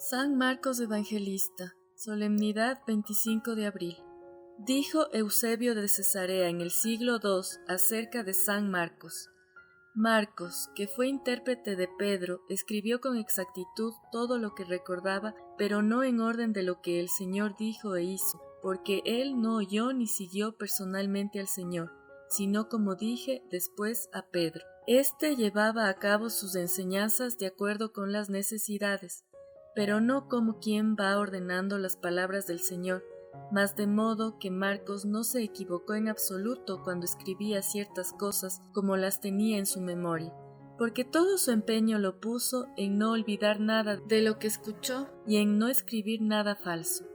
San Marcos Evangelista, solemnidad 25 de abril. Dijo Eusebio de Cesarea en el siglo II acerca de San Marcos: Marcos, que fue intérprete de Pedro, escribió con exactitud todo lo que recordaba, pero no en orden de lo que el Señor dijo e hizo, porque él no oyó ni siguió personalmente al Señor, sino como dije después a Pedro. Este llevaba a cabo sus enseñanzas de acuerdo con las necesidades, pero no como quien va ordenando las palabras del Señor, mas de modo que Marcos no se equivocó en absoluto cuando escribía ciertas cosas como las tenía en su memoria, porque todo su empeño lo puso en no olvidar nada de lo que escuchó y en no escribir nada falso.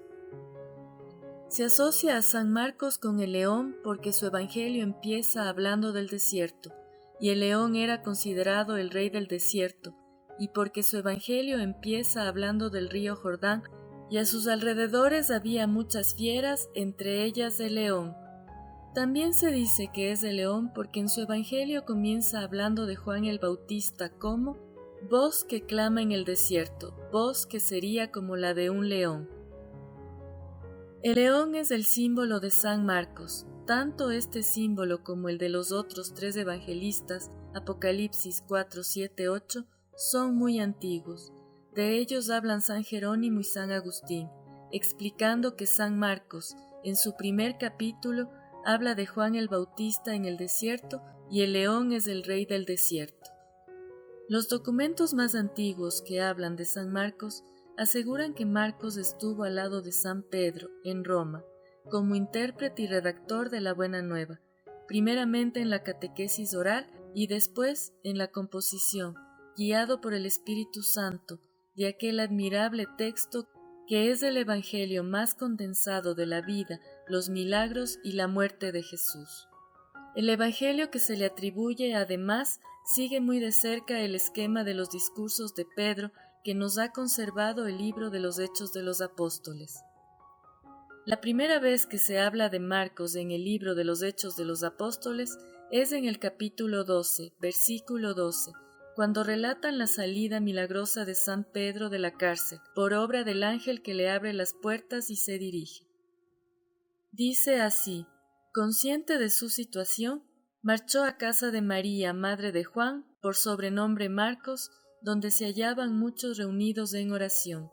Se asocia a San Marcos con el león porque su evangelio empieza hablando del desierto, y el león era considerado el rey del desierto, y porque su evangelio empieza hablando del río Jordán, y a sus alrededores había muchas fieras, entre ellas el león. También se dice que es el león porque en su evangelio comienza hablando de Juan el Bautista como voz que clama en el desierto, voz que sería como la de un león. El león es el símbolo de San Marcos. Tanto este símbolo como el de los otros tres evangelistas, Apocalipsis 4, 7, 8, son muy antiguos. De ellos hablan San Jerónimo y San Agustín, explicando que San Marcos, en su primer capítulo, habla de Juan el Bautista en el desierto y el león es el rey del desierto. Los documentos más antiguos que hablan de San Marcos aseguran que Marcos estuvo al lado de San Pedro, en Roma, como intérprete y redactor de la Buena Nueva, primeramente en la catequesis oral y después en la composición, guiado por el Espíritu Santo, de aquel admirable texto que es el Evangelio más condensado de la vida, los milagros y la muerte de Jesús. El Evangelio que se le atribuye, además, sigue muy de cerca el esquema de los discursos de Pedro que nos ha conservado el libro de los Hechos de los Apóstoles. La primera vez que se habla de Marcos en el libro de los Hechos de los Apóstoles es en el capítulo 12, versículo 12, cuando relatan la salida milagrosa de San Pedro de la cárcel, por obra del ángel que le abre las puertas y se dirige. Dice así: consciente de su situación, marchó a casa de María, madre de Juan, por sobrenombre Marcos, donde se hallaban muchos reunidos en oración.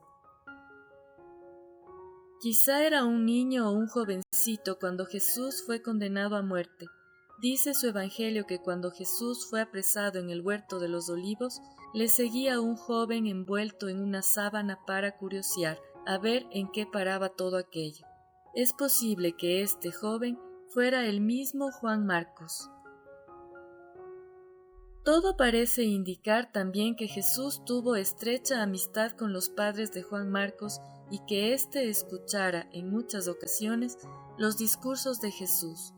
Quizá era un niño o un jovencito cuando Jesús fue condenado a muerte. Dice su evangelio que cuando Jesús fue apresado en el huerto de los olivos, le seguía un joven envuelto en una sábana para curiosear, a ver en qué paraba todo aquello. Es posible que este joven fuera el mismo Juan Marcos. Todo parece indicar también que Jesús tuvo estrecha amistad con los padres de Juan Marcos y que éste escuchara en muchas ocasiones los discursos de Jesús.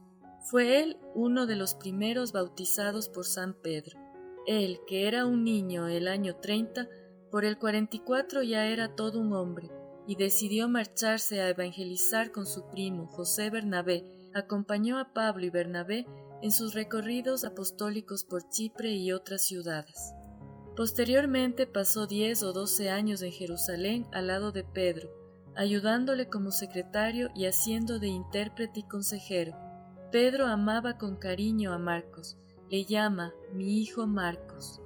Fue él uno de los primeros bautizados por San Pedro. Él, que era un niño el año 30, por el 44 ya era todo un hombre, y decidió marcharse a evangelizar con su primo José Bernabé. Acompañó a Pablo y Bernabé en sus recorridos apostólicos por Chipre y otras ciudades. Posteriormente pasó 10 o 12 años en Jerusalén al lado de Pedro, ayudándole como secretario y haciendo de intérprete y consejero. Pedro amaba con cariño a Marcos, le llama mi hijo Marcos.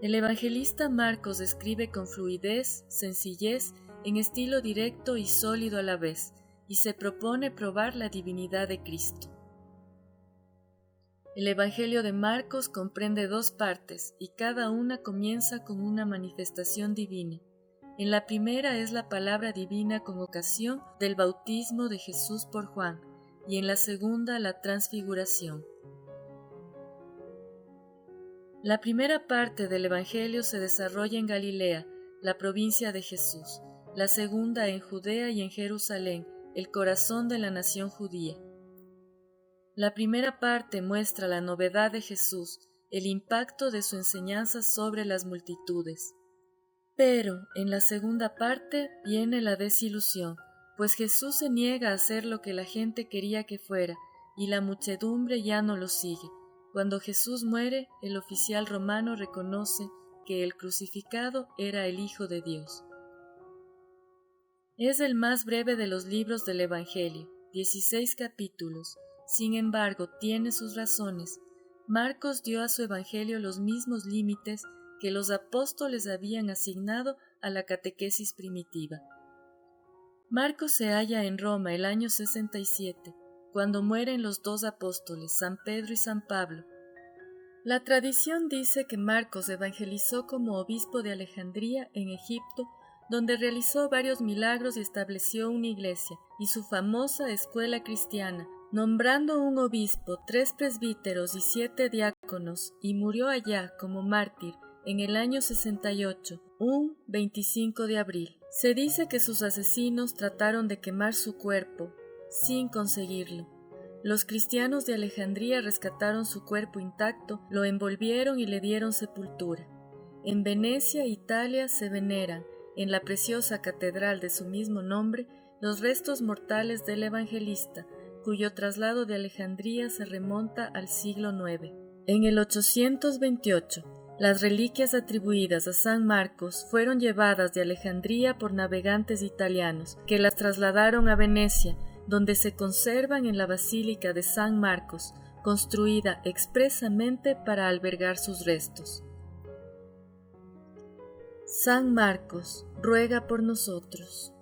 El evangelista Marcos escribe con fluidez, sencillez, en estilo directo y sólido a la vez, y se propone probar la divinidad de Cristo. El Evangelio de Marcos comprende dos partes y cada una comienza con una manifestación divina. En la primera es la palabra divina con ocasión del bautismo de Jesús por Juan y en la segunda la transfiguración. La primera parte del Evangelio se desarrolla en Galilea, la provincia de Jesús, la segunda en Judea y en Jerusalén, el corazón de la nación judía. La primera parte muestra la novedad de Jesús, el impacto de su enseñanza sobre las multitudes. Pero en la segunda parte viene la desilusión, pues Jesús se niega a hacer lo que la gente quería que fuera, y la muchedumbre ya no lo sigue. Cuando Jesús muere, el oficial romano reconoce que el crucificado era el Hijo de Dios. Es el más breve de los libros del Evangelio, 16 capítulos. Sin embargo, tiene sus razones. Marcos dio a su Evangelio los mismos límites que los apóstoles habían asignado a la catequesis primitiva. Marcos se halla en Roma el año 67, cuando mueren los dos apóstoles, San Pedro y San Pablo. La tradición dice que Marcos evangelizó como obispo de Alejandría en Egipto, donde realizó varios milagros y estableció una iglesia y su famosa escuela cristiana, nombrando un obispo, 3 presbíteros y 7 diáconos, y murió allá como mártir en el año 68, un 25 de abril. Se dice que sus asesinos trataron de quemar su cuerpo, sin conseguirlo. Los cristianos de Alejandría rescataron su cuerpo intacto, lo envolvieron y le dieron sepultura. En Venecia, Italia, se veneran, en la preciosa catedral de su mismo nombre, los restos mortales del evangelista, cuyo traslado de Alejandría se remonta al siglo IX. En el 828, las reliquias atribuidas a San Marcos fueron llevadas de Alejandría por navegantes italianos, que las trasladaron a Venecia, donde se conservan en la Basílica de San Marcos, construida expresamente para albergar sus restos. San Marcos, ruega por nosotros.